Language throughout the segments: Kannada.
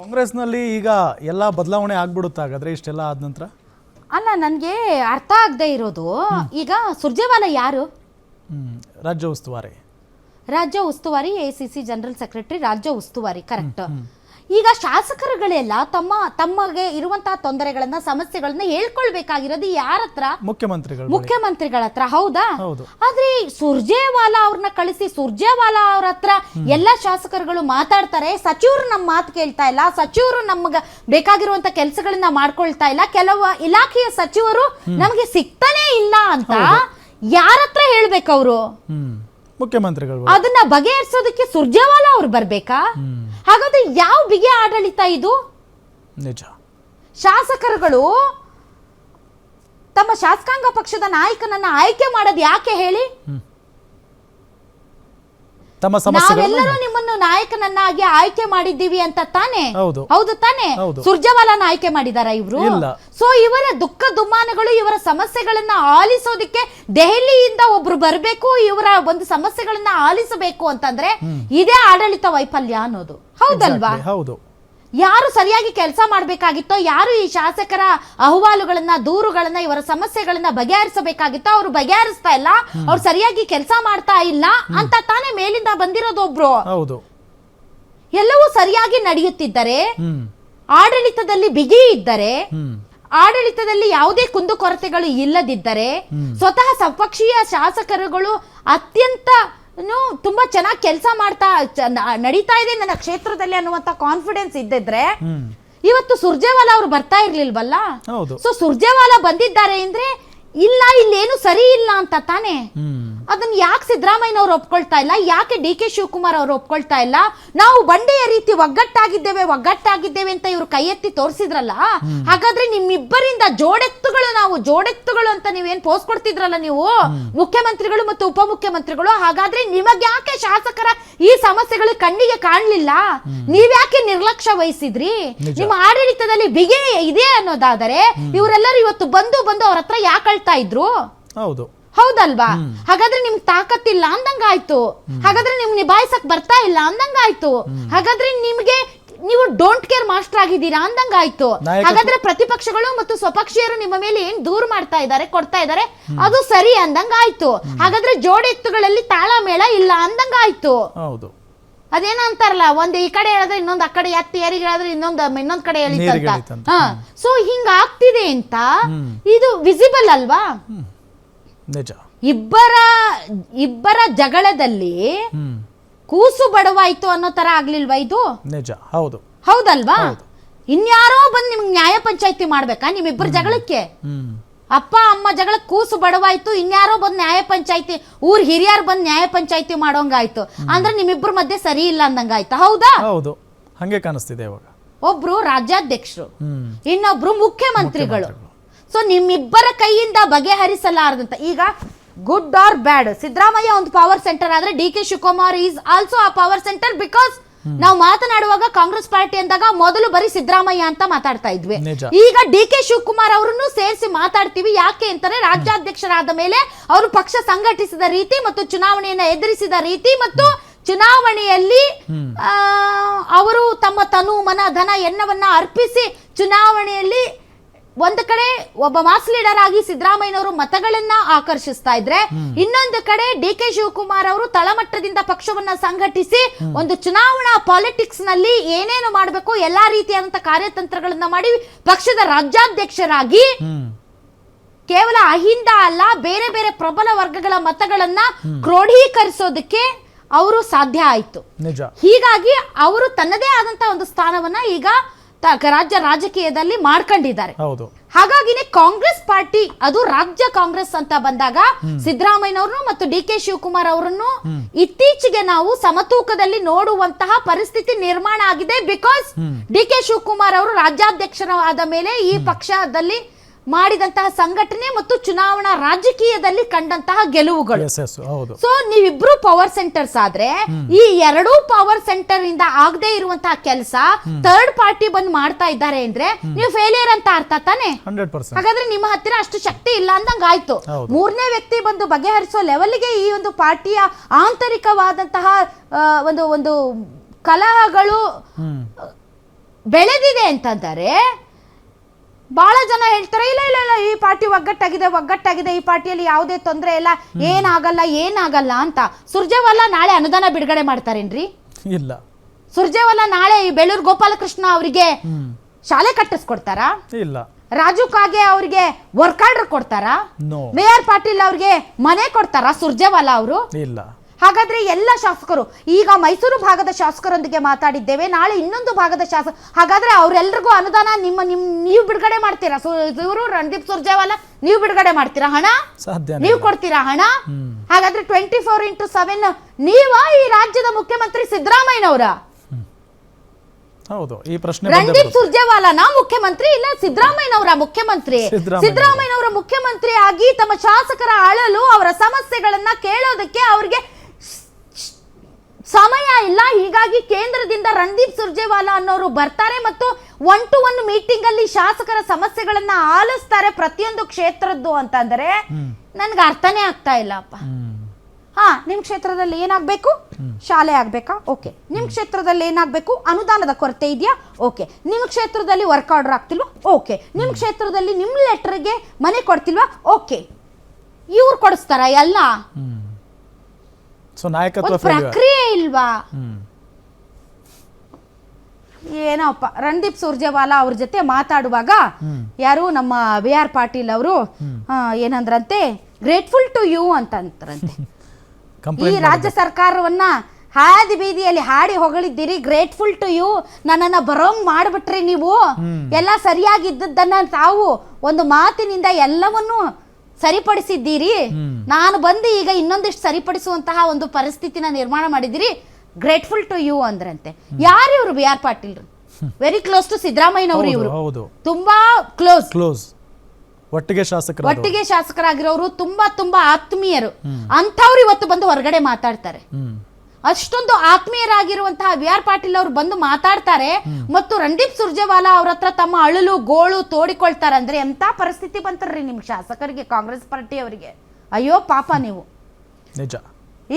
ಕಾಂಗ್ರೆಸ್ನಲ್ಲಿ ಈಗ ಎಲ್ಲ ಬದಲಾವಣೆ ಆಗ್ಬಿಡುತ್ತಾ ಹಾಗಾದ್ರೆ ಇಷ್ಟೆಲ್ಲ ಆದ ನಂತರ? ಅಲ್ಲ, ನನಗೆ ಅರ್ಥ ಆಗದೆ ಇರೋದು, ಈಗ ಸುರ್ಜೇವಾಲಾ ಯಾರು? ರಾಜ್ಯ ಉಸ್ತುವಾರಿ. ರಾಜ್ಯ ಉಸ್ತುವಾರಿ, ಎಸಿಸಿ ಜನರಲ್ ಸೆಕ್ರೆಟರಿ, ರಾಜ್ಯ ಉಸ್ತುವಾರಿ, ಕರೆಕ್ಟ್. ಈಗ ಶಾಸಕರುಗಳೆಲ್ಲ ತಮಗೆ ಇರುವಂತಹ ತೊಂದರೆಗಳನ್ನ, ಸಮಸ್ಯೆಗಳನ್ನ ಹೇಳ್ಕೊಳ್ಬೇಕಾಗಿರೋದು ಯಾರ ಹತ್ರ? ಮುಖ್ಯಮಂತ್ರಿಗಳ ಹತ್ರ. ಹೌದಾ? ಆದ್ರೆ ಸುರ್ಜೇವಾಲಾ ಅವ್ರನ್ನ ಕಳಿಸಿ ಸುರ್ಜೇವಾಲಾ ಅವ್ರ ಹತ್ರ ಎಲ್ಲ ಶಾಸಕರುಗಳು ಮಾತಾಡ್ತಾರೆ. ಸಚಿವರು ನಮ್ಮ ಮಾತು ಕೇಳ್ತಾ ಇಲ್ಲ, ಸಚಿವರು ನಮ್ಗೆ ಬೇಕಾಗಿರುವಂತ ಕೆಲಸಗಳನ್ನ ಮಾಡ್ಕೊಳ್ತಾ ಇಲ್ಲ, ಕೆಲವು ಇಲಾಖೆಯ ಸಚಿವರು ನಮಗೆ ಸಿಗ್ತಾನೆ ಇಲ್ಲ ಅಂತ ಯಾರ ಹತ್ರ ಹೇಳ್ಬೇಕು ಅವರು? ಮುಖ್ಯಮಂತ್ರಿಗಳು. ಅದನ್ನ ಬಗೆಹರಿಸೋದಕ್ಕೆ ಸುರ್ಜೇವಾಲಾ ಅವ್ರು ಬರ್ಬೇಕಾ? ಹಾಗಾದ್ರೆ ಯಾವ ಬಿಗಿ ಆಡಳಿತ ಇದು? ನಿಜ. ಶಾಸಕರುಗಳು ತಮ್ಮ ಶಾಸಕಾಂಗ ಪಕ್ಷದ ನಾಯಕನನ್ನ ಆಯ್ಕೆ ಮಾಡೋದು ಯಾಕೆ ಹೇಳಿ? ನಾವೆಲ್ಲರೂ ನಿಮ್ಮನ್ನು ನಾಯಕನನ್ನಾಗಿ ಆಯ್ಕೆ ಮಾಡಿದ್ದೀವಿ ಅಂತ ತಾನೆ? ಹೌದು ತಾನೆ? ಸುರ್ಜೇವಾಲಾನ ಆಯ್ಕೆ ಮಾಡಿದಾರ ಇವರು? ಸೊ ಇವರ ದುಃಖ ದುಮ್ಮಾನಗಳು, ಇವರ ಸಮಸ್ಯೆಗಳನ್ನ ಆಲಿಸೋದಿಕ್ಕೆ ದೆಹಲಿಯಿಂದ ಒಬ್ರು ಬರಬೇಕು, ಇವರ ಒಂದು ಸಮಸ್ಯೆಗಳನ್ನ ಆಲಿಸಬೇಕು ಅಂತಂದ್ರೆ ಇದೇ ಆಡಳಿತ ವೈಫಲ್ಯ ಅನ್ನೋದು. ಹೌದಲ್ವಾ? ಹೌದು. ಯಾರು ಸರಿಯಾಗಿ ಕೆಲಸ ಮಾಡಬೇಕಾಗಿತ್ತೋ, ಯಾರು ಈ ಶಾಸಕರ ಅಹವಾಲುಗಳನ್ನ, ದೂರುಗಳನ್ನ, ಇವರ ಸಮಸ್ಯೆಗಳನ್ನ ಬಗೆಹರಿಸಬೇಕಾಗಿತ್ತೋ ಅವರು ಬಗೆಹರಿಸ್ತಾ ಇಲ್ಲ, ಅವ್ರು ಸರಿಯಾಗಿ ಕೆಲಸ ಮಾಡ್ತಾ ಇಲ್ಲ ಅಂತ ತಾನೇ ಮೇಲಿಂದ ಬಂದಿರೋದು ಒಬ್ರು. ಎಲ್ಲವೂ ಸರಿಯಾಗಿ ನಡೆಯುತ್ತಿದ್ದರೆ, ಆಡಳಿತದಲ್ಲಿ ಬಿಗಿ ಇದ್ದರೆ, ಆಡಳಿತದಲ್ಲಿ ಯಾವುದೇ ಕುಂದುಕೊರತೆಗಳು ಇಲ್ಲದಿದ್ದರೆ, ಸ್ವತಃ ಸಪಕ್ಷೀಯ ಶಾಸಕರುಗಳು ಅತ್ಯಂತ ತುಂಬಾ ಚೆನ್ನಾಗಿ ಕೆಲಸ ಮಾಡ್ತಾ ನಡೀತಾ ಇದೆ ನನ್ನ ಕ್ಷೇತ್ರದಲ್ಲಿ ಅನ್ನುವಂತ ಕಾನ್ಫಿಡೆನ್ಸ್ ಇದ್ದಿದ್ರೆ ಇವತ್ತು ಸುರ್ಜೇವಾಲಾ ಅವರು ಬರ್ತಾ ಇರ್ಲಿಲ್ವಲ್ಲ. ಸೊ ಸುರ್ಜೇವಾಲಾ ಬಂದಿದ್ದಾರೆ ಅಂದ್ರೆ ಇಲ್ಲೇನು ಸರಿ ಇಲ್ಲ ಅಂತ ತಾನೆ. ಅದನ್ನ ಯಾಕೆ ಸಿದ್ದರಾಮಯ್ಯನವ್ರು ಒಪ್ಕೊಳ್ತಾ ಇಲ್ಲ? ಯಾಕೆ ಡಿ.ಕೆ. ಶಿವಕುಮಾರ್ ಅವರು ಒಪ್ಕೊಳ್ತಾ ಇಲ್ಲ? ನಾವು ಬಂಡೆಯ ರೀತಿ ಒಗ್ಗಟ್ಟಾಗಿದ್ದೇವೆ ಅಂತ ಇವ್ರು ಕೈ ಎತ್ತಿ ತೋರಿಸಿದ್ರಲ್ಲ, ಹಾಗಾದ್ರೆ ನಿಮ್ಮಿಬ್ಬರಿಂದ ಜೋಡೆತ್ತುಗಳು ಅಂತ ನೀವೇನ್ ಪೋಸ್ಟ್ ಕೊಡ್ತಿದ್ರಲ್ಲ ನೀವು, ಮುಖ್ಯಮಂತ್ರಿಗಳು ಮತ್ತು ಉಪಮುಖ್ಯಮಂತ್ರಿಗಳು, ಹಾಗಾದ್ರೆ ನಿಮಗೆ ಯಾಕೆ ಶಾಸಕರ ಈ ಸಮಸ್ಯೆಗಳು ಕಣ್ಣಿಗೆ ಕಾಣ್ಲಿಲ್ಲ? ನೀವ್ಯಾಕೆ ನಿರ್ಲಕ್ಷ್ಯ ವಹಿಸಿದ್ರಿ? ನಿಮ್ಮ ಆಡಳಿತದಲ್ಲಿ ಬಿಗಿ ಇದೆ ಅನ್ನೋದಾದರೆ ಇವರೆಲ್ಲರೂ ಇವತ್ತು ಬಂದು ಅವ್ರ ಹತ್ರ ಯಾಕೆ ಅಳ್ತಾ ಇದ್ರು? ಹೌದಲ್ವಾ? ಹಾಗಾದ್ರೆ ನಿಮ್ಗೆ ತಾಕತ್ತಿಲ್ಲ ಅಂದಂಗಾಯ್ತು, ಹಾಗಾದ್ರೆ ನಿಮ್ಗೆ ನಿಭಾಯಿಸಕ್ ಬರ್ತಾ ಇಲ್ಲ ಅಂದಂಗಾಯ್ತು, ಹಾಗಾದ್ರೆ ನೀವು ಡೋಂಟ್ ಕೇರ್ ಮಾಸ್ಟರ್ ಆಗಿದ್ದೀರಾ ಅಂದಂಗಾಯ್ತು. ಹಾಗಾದ್ರೆ ಪ್ರತಿಪಕ್ಷಗಳು ಮತ್ತು ಸ್ವಪಕ್ಷೀಯರು ನಿಮ್ಮ ಮೇಲೆ ಏನ್ ದೂರು ಕೊಡ್ತಾ ಇದ್ದಾರೆ ಅದು ಸರಿ ಅಂದಂಗಾಯ್ತು. ಹಾಗಾದ್ರೆ ಜೋಡೆತ್ತುಗಳಲ್ಲಿ ತಾಳಮೇಳ ಇಲ್ಲ ಅಂದಂಗಾಯ್ತು. ಅದೇನ ಅಂತಾರಲ್ಲ, ಒಂದ್ ಈ ಕಡೆ ಹೇಳಿದ್ರೆ ಇನ್ನೊಂದು ಆ ಕಡೆ ಎತ್ತಿ ಏರಿಗೆ ಹೇಳಿದ್ರೆ ಇನ್ನೊಂದ್ ಕಡೆ ಎಳಿತಂತ. ಸೊ ಹಿಂಗ ಆಗ್ತಿದೆ ಅಂತ ಇದು ವಿಸಿಬಲ್ ಅಲ್ವಾ? ಇಬ್ಬರ ಜಗಳದಲ್ಲಿ ಕೂಸು ಬಡವಾಯ್ತು ಅನ್ನೋ ತರ ಆಗ್ಲಿಲ್ವಾ ಇದು? ಹೌದಲ್ವಾ? ಇನ್ಯಾರೋ ಬಂದ್ ನಿಮ್ಗೆ ನ್ಯಾಯ ಪಂಚಾಯತಿ ಮಾಡ್ಬೇಕಾ ನಿಮ್ಮಿಬ್ಬರ ಜಗಳಕ್ಕೆ? ಅಪ್ಪ ಅಮ್ಮ ಜಗಳ ಕೂಸು ಬಡವಾಯ್ತು, ಇನ್ಯಾರೋ ಬಂದ್ ನ್ಯಾಯ ಪಂಚಾಯತಿ, ಊರ್ ಹಿರಿಯರು ಬಂದ್ ನ್ಯಾಯ ಪಂಚಾಯತಿ ಮಾಡೋಂಗಾಯ್ತು ಅಂದ್ರೆ ನಿಮ್ಮಿಬ್ಬರ ಮಧ್ಯೆ ಸರಿ ಇಲ್ಲ ಅಂದಂಗಾಯ್ತು. ಹೌದಾ? ಹಂಗೆ ಕಾಣಿಸ್ತಿದೆ. ಒಬ್ರು ರಾಜ್ಯಾಧ್ಯಕ್ಷರು, ಇನ್ನೊಬ್ರು ಮುಖ್ಯಮಂತ್ರಿಗಳು. ಸೊ ನಿಮ್ಮಿಬ್ಬರ ಕೈಯಿಂದ ಬಗೆಹರಿಸಲಾರದಂತ, ಈಗ ಗುಡ್ ಆರ್ ಬ್ಯಾಡ್, ಸಿದ್ದರಾಮಯ್ಯ ಒಂದು ಪವರ್ ಸೆಂಟರ್ ಆದ್ರೆ ಡಿ.ಕೆ. ಶಿವಕುಮಾರ್ ಈಸ್ ಆಲ್ಸೋ ಆ ಪವರ್ ಸೆಂಟರ್. ಬಿಕಾಸ್ ನಾವು ಮಾತನಾಡುವಾಗ ಕಾಂಗ್ರೆಸ್ ಪಾರ್ಟಿ ಅಂದಾಗ ಮೊದಲು ಬರೀ ಸಿದ್ದರಾಮಯ್ಯ ಅಂತ ಮಾತಾಡ್ತಾ ಇದ್ವಿ. ಈಗ ಡಿ.ಕೆ. ಶಿವಕುಮಾರ್ ಅವರನ್ನು ಸೇರಿಸಿ ಮಾತಾಡ್ತೀವಿ. ಯಾಕೆ ಅಂತಾರೆ, ರಾಜ್ಯಾಧ್ಯಕ್ಷರಾದ ಮೇಲೆ ಅವರು ಪಕ್ಷ ಸಂಘಟಿಸಿದ ರೀತಿ ಮತ್ತು ಚುನಾವಣೆಯನ್ನ ಎದುರಿಸಿದ ರೀತಿ ಮತ್ತು ಚುನಾವಣೆಯಲ್ಲಿ ಅವರು ತಮ್ಮ ತನು ಮನ ಧನ ಎನ್ನವನ್ನ ಅರ್ಪಿಸಿ ಚುನಾವಣೆಯಲ್ಲಿ ಒಂದು ಕಡೆ ಒಬ್ಬ ಮಾಸ್ ಲೀಡರ್ ಆಗಿ ಸಿದ್ದರಾಮಯ್ಯನವರು ಮತಗಳನ್ನ ಆಕರ್ಷಿಸ್ತಾ ಇದ್ರೆ, ಇನ್ನೊಂದು ಕಡೆ ಡಿ.ಕೆ. ಶಿವಕುಮಾರ್ ಅವರು ತಳಮಟ್ಟದಿಂದ ಪಕ್ಷವನ್ನ ಸಂಘಟಿಸಿ ಒಂದು ಚುನಾವಣಾ ಪಾಲಿಟಿಕ್ಸ್ ನಲ್ಲಿ ಏನೇನು ಮಾಡಬೇಕು ಎಲ್ಲಾ ರೀತಿಯಾದಂತಹ ಕಾರ್ಯತಂತ್ರಗಳನ್ನ ಮಾಡಿ ಪಕ್ಷದ ರಾಜ್ಯಾಧ್ಯಕ್ಷರಾಗಿ ಕೇವಲ ಅಹಿಂದ ಅಲ್ಲ, ಬೇರೆ ಬೇರೆ ಪ್ರಬಲ ವರ್ಗಗಳ ಮತಗಳನ್ನ ಕ್ರೋಢೀಕರಿಸೋದಕ್ಕೆ ಅವರು ಸಾಧ್ಯ ಆಯ್ತು. ಹೀಗಾಗಿ ಅವರು ತನ್ನದೇ ಆದಂತಹ ಒಂದು ಸ್ಥಾನವನ್ನ ಈಗ ರಾಜ್ಯ ರಾಜಕೀಯದಲ್ಲಿ ಮಾಡ್ಕೊಂಡಿದ್ದಾರೆ. ಹಾಗಾಗಿನೇ ಕಾಂಗ್ರೆಸ್ ಪಾರ್ಟಿ, ಅದು ರಾಜ್ಯ ಕಾಂಗ್ರೆಸ್ ಅಂತ ಬಂದಾಗ ಸಿದ್ದರಾಮಯ್ಯನವ್ರನ್ನು ಮತ್ತು ಡಿ.ಕೆ. ಶಿವಕುಮಾರ್ ಅವರನ್ನು ಇತ್ತೀಚೆಗೆ ನಾವು ಸಮತೂಕದಲ್ಲಿ ನೋಡುವಂತಹ ಪರಿಸ್ಥಿತಿ ನಿರ್ಮಾಣ ಆಗಿದೆ. ಬಿಕಾಸ್ ಡಿ.ಕೆ. ಶಿವಕುಮಾರ್ ಅವರು ರಾಜ್ಯಾಧ್ಯಕ್ಷರಾದ ಮೇಲೆ ಈ ಪಕ್ಷದಲ್ಲಿ ಮಾಡಿದಂತಹ ಸಂಘಟನೆ ಮತ್ತು ಚುನಾವಣಾ ರಾಜಕೀಯದಲ್ಲಿ ಕಂಡಂತಹ ಗೆಲುವುಗಳು. ಸೊ ನೀವಿಬ್ರು ಪವರ್ ಸೆಂಟರ್ಸ್ ಆದ್ರೆ ಈ ಎರಡೂ ಪವರ್ ಸೆಂಟರ್ ಇಂದ ಆಗದೆ ಇರುವಂತಹ ಕೆಲಸ ಥರ್ಡ್ ಪಾರ್ಟಿ ಬಂದು ಮಾಡ್ತಾ ಇದ್ದಾರೆ ಅಂದ್ರೆ ನೀವು ಫೇಲಿಯರ್ ಅಂತ ಅರ್ಥ ತಾನೆ? ಹಾಗಾದ್ರೆ ನಿಮ್ಮ ಹತ್ತಿರ ಅಷ್ಟು ಶಕ್ತಿ ಇಲ್ಲ ಅಂದಂಗ ಆಯ್ತು. ಮೂರನೇ ವ್ಯಕ್ತಿ ಬಂದು ಬಗೆಹರಿಸೋ ಲೆವೆಲ್ಗೆ ಈ ಒಂದು ಪಾರ್ಟಿಯ ಆಂತರಿಕವಾದಂತಹ ಒಂದು ಕಲಹಗಳು ಬೆಳೆದಿದೆ ಅಂತಂದರೆ ಬಹಳ ಜನ ಹೇಳ್ತಾರೆ ಇಲ್ಲ ಇಲ್ಲ ಇಲ್ಲ ಈ ಪಾರ್ಟಿ ಒಗ್ಗಟ್ಟಾಗಿದೆ, ಈ ಪಾರ್ಟಿಯಲ್ಲಿ ಯಾವುದೇ ತೊಂದರೆ ಇಲ್ಲ, ಏನಾಗಲ್ಲ ಅಂತ. ಸುರ್ಜೇವಾಲಾ ನಾಳೆ ಅನುದಾನ ಬಿಡುಗಡೆ ಮಾಡ್ತಾರೇನ್ರಿ? ಇಲ್ಲ. ಸುರ್ಜೇವಾಲಾ ನಾಳೆ ಈ ಬೆಳ್ಳೂರು ಗೋಪಾಲಕೃಷ್ಣ ಅವರಿಗೆ ಶಾಲೆ ಕಟ್ಟಿಸ್ಕೊಡ್ತಾರಾ? ಇಲ್ಲ. ರಾಜು ಕಾಗೆ ಅವರಿಗೆ ವರ್ಕ್ ಆರ್ಡರ್ ಕೊಡ್ತಾರಾ? ಮೇಯರ್ ಪಾಟೀಲ್ ಅವ್ರಿಗೆ ಮನೆ ಕೊಡ್ತಾರಾ ಸುರ್ಜೇವಾಲಾ ಅವರು? ಇಲ್ಲ. ಹಾಗಾದ್ರೆ ಎಲ್ಲ ಶಾಸಕರು, ಈಗ ಮೈಸೂರು ಭಾಗದ ಶಾಸಕರೊಂದಿಗೆ ಮಾತಾಡಿದ್ದೇವೆ, ನಾಳೆ ಇನ್ನೊಂದು ಭಾಗದ ಶಾಸಕ, ಹಾಗಾದ್ರೆ ಅವರೆಲ್ಲರಿಗೂ ಅನುದಾನ ನೀವು ಬಿಡುಗಡೆ ಮಾಡ್ತೀರಾ? ಇವರು ರಣದೀಪ್ ಸುರ್ಜೇವಾಲಾ ನೀವು ಬಿಡುಗಡೆ ಮಾಡ್ತೀರಾ ಹಣ? ನೀವು ಕೊಡ್ತೀರಾ ಹಣ? ಹಾಗಾದ್ರೆ 24x7 ನೀವ ಈ ರಾಜ್ಯದ ಮುಖ್ಯಮಂತ್ರಿ ಸಿದ್ದರಾಮಯ್ಯನವರ? ಹೌದು, ಈ ಪ್ರಶ್ನೆ ರಣದೀಪ್ ಸುರ್ಜೇವಾಲಾನ ಮುಖ್ಯಮಂತ್ರಿ ಇಲ್ಲ ಸಿದ್ದರಾಮಯ್ಯನವರ ಮುಖ್ಯಮಂತ್ರಿ? ಸಿದ್ದರಾಮಯ್ಯನವರ ಮುಖ್ಯಮಂತ್ರಿ ಆಗಿ ತಮ್ಮ ಶಾಸಕರ ಅಳಲು, ಅವರ ಸಮಸ್ಯೆಗಳನ್ನ ಕೇಳೋದಕ್ಕೆ ಅವ್ರಿಗೆ ಸಮಯ ಇಲ್ಲ. ಹೀಗಾಗಿ ಕೇಂದ್ರದಿಂದ ರಣದೀಪ್ ಸುರ್ಜೇವಾಲಾ ಅನ್ನೋರು ಬರ್ತಾರೆ ಮತ್ತು 1-to-1 ಮೀಟಿಂಗ್ ಅಲ್ಲಿ ಶಾಸಕರ ಸಮಸ್ಯೆಗಳನ್ನ ಆಲಿಸ್ತಾರೆ ಪ್ರತಿಯೊಂದು ಕ್ಷೇತ್ರದ್ದು ಅಂತಂದ್ರೆ ನನ್ಗೆ ಅರ್ಥನೇ ಆಗ್ತಾ ಇಲ್ಲಪ್ಪ. ನಿಮ್ ಕ್ಷೇತ್ರದಲ್ಲಿ ಏನಾಗ್ಬೇಕು? ಶಾಲೆ ಆಗ್ಬೇಕಾ? ಓಕೆ. ನಿಮ್ ಕ್ಷೇತ್ರದಲ್ಲಿ ಏನಾಗ್ಬೇಕು? ಅನುದಾನದ ಕೊರತೆ ಇದೆಯಾ? ಓಕೆ. ನಿಮ್ ಕ್ಷೇತ್ರದಲ್ಲಿ ವರ್ಕ್ ಆರ್ಡರ್ ಆಗ್ತಿಲ್ವಾ? ಓಕೆ. ನಿಮ್ ಕ್ಷೇತ್ರದಲ್ಲಿ ನಿಮ್ ಲೆಟರ್ಗೆ ಮನೆ ಕೊಡ್ತಿಲ್ವಾ? ಓಕೆ. ಇವ್ರು ಕೊಡಿಸ್ತಾರ ಎಲ್ಲ? ಪ್ರಕ್ರಿಯೆ ಇಲ್ವಾ? ಏನೋಪ್ಪ. ರಣದೀಪ್ ಸುರ್ಜೇವಾಲಾ ಅವ್ರ ಜೊತೆ ಮಾತಾಡುವಾಗ ಯಾರು ನಮ್ಮ BR ಪಾಟೀಲ್ ಅವರು ಏನಂದ್ರಂತೆ, ಗ್ರೇಟ್ಫುಲ್ ಟು ಯು ಅಂತಂದ್ರಂತೆ. ಈ ರಾಜ್ಯ ಸರ್ಕಾರವನ್ನ ಹಾದಿ ಬೀದಿಯಲ್ಲಿ ಹಾಡಿ ಹೊಗಳಿದ್ದೀರಿ, ಗ್ರೇಟ್ಫುಲ್ ಟು ಯು, ನನ್ನನ್ನ ಬರೋಂಗ್ ಮಾಡ್ಬಿಟ್ರಿ ನೀವು, ಎಲ್ಲ ಸರಿಯಾಗಿದ್ದದ್ದನ್ನ ತಾವು ಒಂದು ಮಾತಿನಿಂದ ಎಲ್ಲವನ್ನೂ ಸರಿಪಡಿಸಿದ್ದೀರಿ, ನಾನು ಬಂದು ಈಗ ಇನ್ನೊಂದಿಷ್ಟು ಸರಿಪಡಿಸುವಂತಹ ಒಂದು ಪರಿಸ್ಥಿತಿನ ನಿರ್ಮಾಣ ಮಾಡಿದಿರಿ, ಗ್ರೇಟ್ಫುಲ್ ಟು ಯು ಅಂದ್ರಂತೆ. ಯಾರು ಇವರು? BR Patil very close to ಸಿದ್ದರಾಮಯ್ಯನವರು. ಇವರು ತುಂಬಾ ಕ್ಲೋಸ್, ಒಟ್ಟಿಗೆ ಶಾಸಕರಾಗಿರೋರು, ತುಂಬಾ ಆತ್ಮೀಯರು. ಅಂಥವ್ರು ಇವತ್ತು ಬಂದು ಹೊರಗಡೆ ಮಾತಾಡ್ತಾರೆ. ಅಷ್ಟೊಂದು ಆತ್ಮೀಯರಾಗಿರುವಂತಹ BR ಪಾಟೀಲ್ ಅವರು ಬಂದು ಮಾತಾಡ್ತಾರೆ ಮತ್ತು ರಣದೀಪ್ ಸುರ್ಜೇವಾಲಾ ಅವ್ರ ಹತ್ರ ತಮ್ಮ ಅಳಲು ಗೋಳು ತೋಡಿಕೊಳ್ತಾರೆ ಅಂದ್ರೆ ಎಂತ ಪರಿಸ್ಥಿತಿ ಬಂತಾರ್ರಿ ನಿಮ್ ಶಾಸಕರಿಗೆ, ಕಾಂಗ್ರೆಸ್ ಪಾರ್ಟಿಯವರಿಗೆ? ಅಯ್ಯೋ ಪಾಪ ನೀವು. ನಿಜ.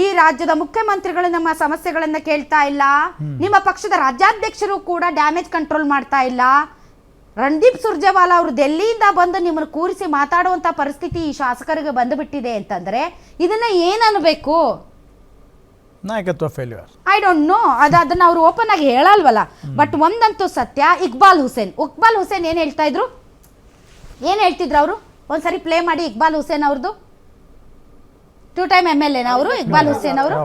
ಈ ರಾಜ್ಯದ ಮುಖ್ಯಮಂತ್ರಿಗಳು ನಮ್ಮ ಸಮಸ್ಯೆಗಳನ್ನ ಕೇಳ್ತಾ ಇಲ್ಲ, ನಿಮ್ಮ ಪಕ್ಷದ ರಾಜ್ಯಾಧ್ಯಕ್ಷರು ಕೂಡ ಡ್ಯಾಮೇಜ್ ಕಂಟ್ರೋಲ್ ಮಾಡ್ತಾ ಇಲ್ಲ. ರಣದೀಪ್ ಸುರ್ಜೇವಾಲಾ ಅವರು ಡೆಲ್ಲಿಯಿಂದ ಬಂದು ನಿಮ್ಮನ್ನು ಕೂರಿಸಿ ಮಾತಾಡುವಂತ ಪರಿಸ್ಥಿತಿ ಈ ಶಾಸಕರಿಗೆ ಬಂದುಬಿಟ್ಟಿದೆ ಅಂತಂದ್ರೆ ಇದನ್ನ ಏನ್ ಅನ್ಬೇಕು? ನಾಯಕತ್ವ ಫೇಲ್ಯೂರ್. I don't know. ಅದನ್ನ ಅವರು ಓಪನ್ ಆಗಿ ಹೇಳಲ್ವಲ್ಲ. ಬಟ್ ಒಂದಂತೂ ಸತ್ಯ, ಇಕ್ಬಾಲ್ ಹುಸೇನ್ ಏನ್ ಹೇಳ್ತಾ ಇದ್ರು? ಏನ್ ಹೇಳ್ತಿದ್ರು ಅವರು? ಒಂದ್ಸರಿ ಪ್ಲೇ ಮಾಡಿ ಇಕ್ಬಾಲ್ ಹುಸೇನ್ ಅವ್ರದ್ದು. 2 ಟೈಮ್ MLA ಅವರು ಇಕ್ಬಾಲ್ ಹುಸೇನ್ ಅವರು.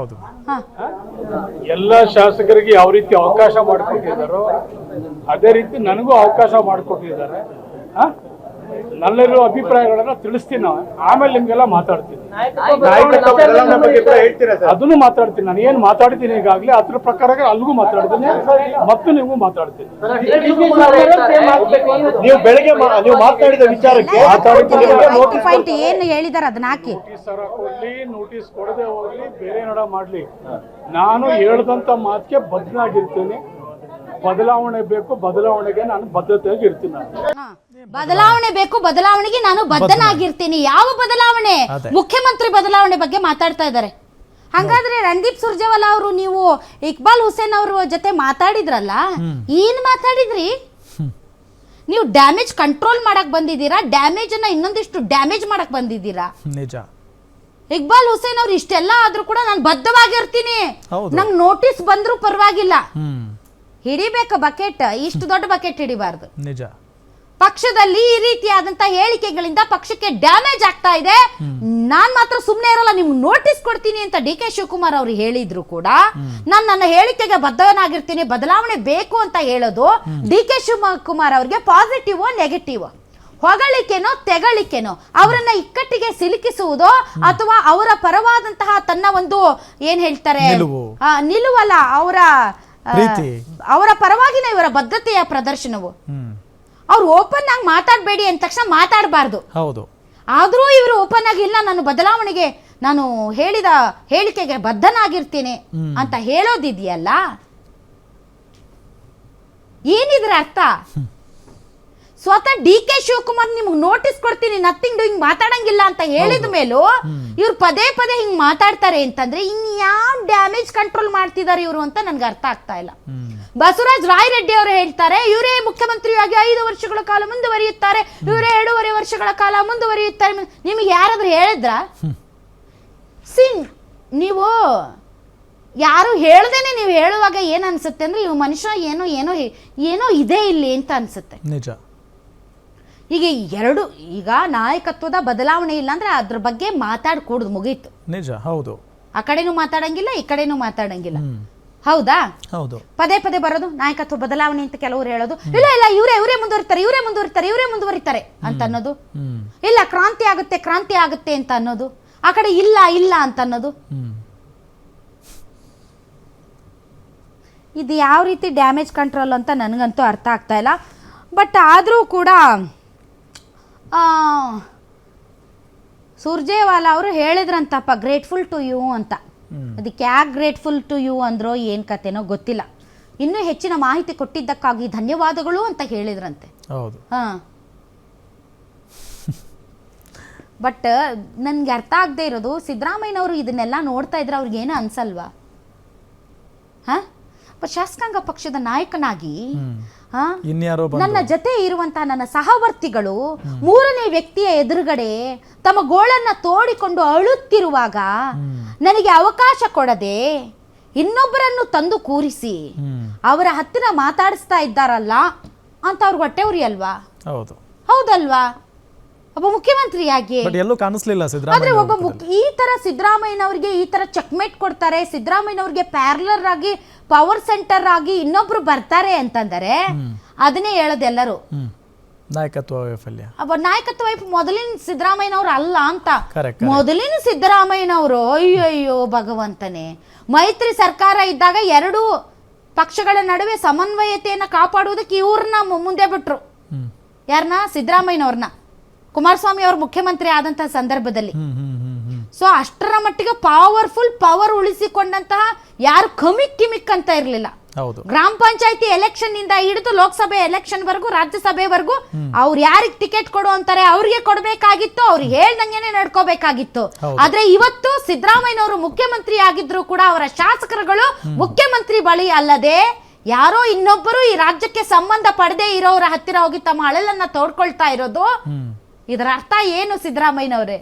ಎಲ್ಲ ಶಾಸಕರಿಗೆ ಯಾವ ರೀತಿ ಅವಕಾಶ ಮಾಡಿಕೊಟ್ಟಿದ್ದಾರೋ ಅದೇ ರೀತಿ ನನಗೂ ಅವಕಾಶ ಮಾಡಿಕೊಟ್ಟಿದ್ದಾರೆ. ನನ್ನೆಲ್ಲರೂ ಅಭಿಪ್ರಾಯಗಳನ್ನ ತಿಳಿಸ್ತೀನಿ, ಆಮೇಲೆ ನಿಮ್ಗೆಲ್ಲ ಮಾತಾಡ್ತೀನಿ, ಅದನ್ನು ಮಾತಾಡ್ತೀನಿ. ನಾನು ಏನ್ ಮಾತಾಡ್ತೀನಿ ಈಗಾಗಲೇ ಅದ್ರ ಪ್ರಕಾರ ಅಲ್ಲಿಗೂ ಮಾತಾಡ್ತೀನಿ ಮತ್ತು ನೀವು ಮಾತಾಡ್ತೀನಿ. ನೀವು ಬೆಳಗ್ಗೆ ನೀವು ಮಾತಾಡಿದ ವಿಚಾರಕ್ಕೆ ಏನು ಹೇಳಿದಾರೆ ಅದನ್ನ ಹಾಕಿ. ನೋಟಿಸ್ ಕೊಡದೆ ಹೋಗ್ಲಿ, ಬೇರೆ ನಡ ಮಾಡ್ಲಿ, ನಾನು ಹೇಳ್ದಂತ ಮಾತಿಗೆ ಬದ್ಧನಾಗಿರ್ತೀನಿ. ಬದಲಾವಣೆ ಬೇಕು, ಬದಲಾವಣೆಗೆ ನಾನು ಬದ್ಧತೆಯಾಗಿ ಇರ್ತೀನಿ. ಬದಲಾವಣೆ ಬೇಕು, ಬದಲಾವಣೆಗೆ ನಾನು ಬದ್ಧನಾಗಿರ್ತೀನಿ. ಯಾವ ಬದಲಾವಣೆ? ಮುಖ್ಯಮಂತ್ರಿ ಬದಲಾವಣೆ ಬಗ್ಗೆ ಮಾತಾಡ್ತಾ ಇದ್ದಾರೆ. ಹಾಗಾದ್ರೆ ರಣದೀಪ್ ಸುರ್ಜೇವಾಲಾ ಅವರು ನೀವು ಇಕ್ಬಾಲ್ ಹುಸೇನ್ ಅವ್ರ ಜೊತೆ ಮಾತಾಡಿದ್ರಲ್ಲ, ಏನ್ ಮಾತಾಡಿದ್ರಿ? ನೀವು ಡ್ಯಾಮೇಜ್ ಕಂಟ್ರೋಲ್ ಮಾಡಕ್ ಬಂದಿದ್ದೀರಾ, ಡ್ಯಾಮೇಜ್ ಅನ್ನ ಇನ್ನೊಂದಿಷ್ಟು ಡ್ಯಾಮೇಜ್ ಮಾಡಕ್ ಬಂದಿದ್ದೀರಾ? ನಿಜ. ಇಕ್ಬಾಲ್ ಹುಸೇನ್ ಅವ್ರು ಇಷ್ಟೆಲ್ಲ ಆದ್ರೂ ಕೂಡ ನಾನು ಬದ್ಧವಾಗಿರ್ತೀನಿ, ನಂಗೆ ನೋಟಿಸ್ ಬಂದ್ರು ಪರವಾಗಿಲ್ಲ, ಹಿಡಿಬೇಕು ಬಕೆಟ್, ಇಷ್ಟು ದೊಡ್ಡ ಬಕೆಟ್ ಹಿಡಿಬಾರ್ದು. ನಿಜ. ಪಕ್ಷದಲ್ಲಿ ಈ ರೀತಿಯಾದಂತ ಹೇಳಿಕೆಗಳಿಂದ ಪಕ್ಷಕ್ಕೆ ಡ್ಯಾಮೇಜ್ ಆಗ್ತಾ ಇದೆ, ನಾನ್ ಮಾತ್ರ ಸುಮ್ಮನೆ ಇರಲ್ಲ, ನಿಮ್ಗೆ ನೋಟಿಸ್ ಕೊಡ್ತೀನಿ ಅಂತ DK ಶಿವಕುಮಾರ್ ಅವರು ಹೇಳಿದ್ರು ಕೂಡ ನಾನು ನನ್ನ ಹೇಳಿಕೆಗೆ ಬದ್ಧನಾಗಿರ್ತೀನಿ, ಬದಲಾವಣೆ ಬೇಕು ಅಂತ ಹೇಳೋದು DK ಶಿವಕುಮಾರ್ ಅವ್ರಿಗೆ ಪಾಸಿಟಿವ್ ನೆಗೆಟಿವ್, ಹೊಗಳಿಕೆನೋ ತೆಗಳಿಕೆನೋ, ಅವರನ್ನ ಇಕ್ಕಟ್ಟಿಗೆ ಸಿಲುಕಿಸುವುದೋ ಅಥವಾ ಅವರ ಪರವಾದಂತಹ ತನ್ನ ಒಂದು ಏನ್ ಹೇಳ್ತಾರೆ ನಿಲುವಲ್ಲ, ಅವರ ಪರವಾಗಿನ ಇವರ ಬದ್ಧತೆಯ ಪ್ರದರ್ಶನವು. ಅವ್ರು ಓಪನ್ ಆಗಿ ಮಾತಾಡಬೇಡಿ ಅಂದ ತಕ್ಷಣ ಮಾತಾಡಬಾರ್ದು. ಹೌದು. ಆದ್ರೂ ಇವರು ಓಪನ್ ಆಗಿ ಇಲ್ಲ, ನಾನು ಬದಲಾವಣೆಗೆ, ನಾನು ಹೇಳಿದ ಹೇಳಿಕೆಗೆ ಬದ್ಧನಾಗಿರ್ತೀನಿ ಅಂತ ಹೇಳೋದಿದೆಯಲ್ಲ, ಏನಿದ್ರ ಅರ್ಥ? ಸ್ವತಃ DK ಶಿವಕುಮಾರ್ ನಿಮ್ಗೆ ನೋಟಿಸ್ ಕೊಡ್ತೀನಿ, ನಥಿಂಗ್ ಡೂಯಿಂಗ್, ಮಾತಾಡಂಗಿಲ್ಲ ಅಂತ ಹೇಳಿದ ಮೇಲೂ ಇವ್ರು ಪದೇ ಪದೇ ಹಿಂಗ್ ಮಾತಾಡ್ತಾರೆ ಅಂತಂದ್ರೆ ಇನ್ಯಾವ ಡ್ಯಾಮೇಜ್ ಕಂಟ್ರೋಲ್ ಮಾಡ್ತಿದ್ದಾರೆ ಇವರು ಅಂತ ನನ್ಗೆ ಅರ್ಥ ಆಗ್ತಾ ಇಲ್ಲ. ಬಸವರಾಜ ರಾಯರೆಡ್ಡಿ ಅವರು ಹೇಳ್ತಾರೆ ಇವರೇ ಮುಖ್ಯಮಂತ್ರಿಯಾಗಿ 5 ವರ್ಷಗಳ ಕಾಲ ಮುಂದುವರಿಯುತ್ತಾರೆ, ಇವರೇ 2.5 ವರ್ಷಗಳ ಕಾಲ ಮುಂದುವರಿಯುತ್ತಾರೆ. ನಿಮಗೆ ಯಾರಾದ್ರೂ ಹೇಳಿದ್ರ? ನೀವು ಯಾರು ಹೇಳ್ದೇನೆ ನೀವು ಹೇಳುವಾಗ ಏನ್ ಅನ್ಸುತ್ತೆ ಅಂದ್ರೆ ಇವ್ ಮನುಷ್ಯ ಏನೋ ಏನೋ ಏನೋ ಇದೆ ಇಲ್ಲಿ ಅಂತ ಅನ್ಸುತ್ತೆ. ನಿಜ. ಈಗ ನಾಯಕತ್ವದ ಬದಲಾವಣೆ ಇಲ್ಲ ಅಂದ್ರೆ ಅದ್ರ ಬಗ್ಗೆ ಮಾತಾಡ್ಕೂಡುದು, ಮುಗೀತು. ನಿಜ, ಹೌದು. ಆ ಕಡೆನೂ ಮಾತಾಡಂಗಿಲ್ಲ, ಈ ಕಡೆನೂ ಮಾತಾಡಂಗಿಲ್ಲ. ಹೌದಾ? ಹೌದು. ಪದೇ ಪದೇ ಬರೋದು ನಾಯಕತ್ವ ಬದಲಾವಣೆ ಅಂತ ಕೆಲವರು ಹೇಳೋದು, ಇಲ್ಲ ಇವರೇ ಮುಂದುವರಿತಾರೆ ಅಂತ ಅನ್ನೋದು, ಇಲ್ಲ ಕ್ರಾಂತಿ ಆಗುತ್ತೆ ಅಂತ ಅನ್ನೋದು, ಆ ಕಡೆ ಇಲ್ಲ ಅಂತ ಅನ್ನೋದು. ಇದು ಯಾವ ರೀತಿ ಡ್ಯಾಮೇಜ್ ಕಂಟ್ರೋಲ್ ಅಂತ ನನಗಂತೂ ಅರ್ಥ ಆಗ್ತಾ ಇಲ್ಲ. ಬಟ್ ಆದರೂ ಕೂಡ ಸುರ್ಜೇವಾಲಾ ಅವರು ಹೇಳಿದ್ರಂತಪ್ಪ ಗ್ರೇಟ್ಫುಲ್ ಟು ಯು ಅಂತ. ಅದಕ್ಕೆ ಯಾಕೆ ಗ್ರೇಟ್ಫುಲ್ ಟು ಯು ಅಂದ್ರೋ ಏನು ಕತೆನೋ ಗೊತ್ತಿಲ್ಲ. ಇನ್ನೂ ಹೆಚ್ಚಿನ ಮಾಹಿತಿ ಕೊಟ್ಟಿದ್ದಕ್ಕಾಗಿ ಧನ್ಯವಾದಗಳು ಅಂತ ಹೇಳಿದ್ರಂತೆ. ಹೌದು. ಬಟ್ ನನಗೆ ಅರ್ಥ ಆಗದೆ ಇರೋದು, ಸಿದ್ದರಾಮಯ್ಯನವರು ಇದನ್ನೆಲ್ಲ ನೋಡ್ತಾ ಇದ್ರೆ ಅವ್ರಿಗೇನು ಅನ್ಸಲ್ವಾ? ಶಾಸಕಾಂಗ ಪಕ್ಷದ ನಾಯಕನಾಗಿ ನನ್ನ ಜೊತೆ ಇರುವಂತಹ ನನ್ನ ಸಹವರ್ತಿಗಳು 3ನೇ ವ್ಯಕ್ತಿಯ ಎದುರುಗಡೆ ತಮ್ಮ ಗೋಳನ್ನ ತೋಡಿಕೊಂಡು ಅಳುತ್ತಿರುವಾಗ ನನಗೆ ಅವಕಾಶ ಕೊಡದೆ ಇನ್ನೊಬ್ಬರನ್ನು ತಂದು ಕೂರಿಸಿ ಅವರ ಹತ್ತಿರ ಮಾತಾಡಿಸ್ತಾ ಇದ್ದಾರಲ್ಲ ಅಂತ ಅವ್ರಿಗೆ ಹೊಟ್ಟೆ ಉರಿ ಅಲ್ವಾ? ಹೌದಲ್ವಾ? ಒಬ್ಬ ಮುಖ್ಯಮಂತ್ರಿಯಾಗಿ ಎಲ್ಲೂ ಕಾಣಿಸ್ಲಿಲ್ಲ ಆದ್ರೆ ಈ ತರ ಸಿದ್ದರಾಮಯ್ಯನವರಿಗೆ ಈ ತರ ಚೆಕ್ಮೇಟ್ ಕೊಡ್ತಾರೆ, ಸಿದ್ದರಾಮಯ್ಯನವರಿಗೆ ಪ್ಯಾರಲರ್ ಆಗಿ ಪವರ್ ಸೆಂಟರ್ ಆಗಿ ಇನ್ನೊಬ್ರು ಬರ್ತಾರೆ ಅಂತಂದರೆ ಅದನ್ನೇ ಹೇಳೋದೆಲ್ಲರೂ ನಾಯಕತ್ವ ವೈಫಲ್ಯ. ನಾಯಕತ್ವ ಮೊದಲಿನ ಸಿದ್ದರಾಮಯ್ಯನವ್ರು ಅಲ್ಲ ಅಂತ. ಮೊದಲಿನ ಸಿದ್ದರಾಮಯ್ಯನವರು ಅಯ್ಯೋ ಭಗವಂತನೇ, ಮೈತ್ರಿ ಸರ್ಕಾರ ಇದ್ದಾಗ 2 ಪಕ್ಷಗಳ ನಡುವೆ ಸಮನ್ವಯತೆಯನ್ನ ಕಾಪಾಡುವುದಕ್ಕೆ ಇವ್ರನ್ನ ಮುಂದೆ ಬಿಟ್ರು. ಯಾರನ್ನ? ಸಿದ್ದರಾಮಯ್ಯನವ್ರನ್ನ. ಕುಮಾರಸ್ವಾಮಿ ಅವರು ಮುಖ್ಯಮಂತ್ರಿ ಆದಂತಹ ಸಂದರ್ಭದಲ್ಲಿ. ಸೊ ಅಷ್ಟರ ಮಟ್ಟಿಗೆ ಪವರ್ ಉಳಿಸಿಕೊಂಡಂತಹ ಯಾರು ಕಿಮಿಕ್ ಅಂತ ಇರಲಿಲ್ಲ. ಗ್ರಾಮ ಪಂಚಾಯತಿ ಎಲೆಕ್ಷನ್ ಇಂದ ಹಿಡಿದು ಲೋಕಸಭೆ ಎಲೆಕ್ಷನ್ ವರೆಗೂ, ರಾಜ್ಯಸಭೆವರೆಗೂ ಅವ್ರು ಯಾರಿಗೆ ಟಿಕೆಟ್ ಕೊಡು ಅಂತಾರೆ ಅವ್ರಿಗೆ ಕೊಡ್ಬೇಕಾಗಿತ್ತು, ಅವ್ರಿಗೆ ಹೇಳ್ದಂಗೆನೆ ನಡ್ಕೋಬೇಕಾಗಿತ್ತು. ಆದ್ರೆ ಇವತ್ತು ಸಿದ್ದರಾಮಯ್ಯನವರು ಮುಖ್ಯಮಂತ್ರಿ ಆಗಿದ್ರು ಕೂಡ ಅವರ ಶಾಸಕರುಗಳು ಮುಖ್ಯಮಂತ್ರಿ ಬಳಿ ಅಲ್ಲದೆ ಯಾರೋ ಇನ್ನೊಬ್ಬರು ಈ ರಾಜ್ಯಕ್ಕೆ ಸಂಬಂಧ ಪಡೆದೇ ಇರೋರ ಹತ್ತಿರ ಹೋಗಿ ತಮ್ಮ ಅಳಲನ್ನ ತೋಡ್ಕೊಳ್ತಾ ಇರೋದು. ಇದರ ಅರ್ಥ ಏನು ಸಿದ್ದರಾಮಯ್ಯನವರೇ?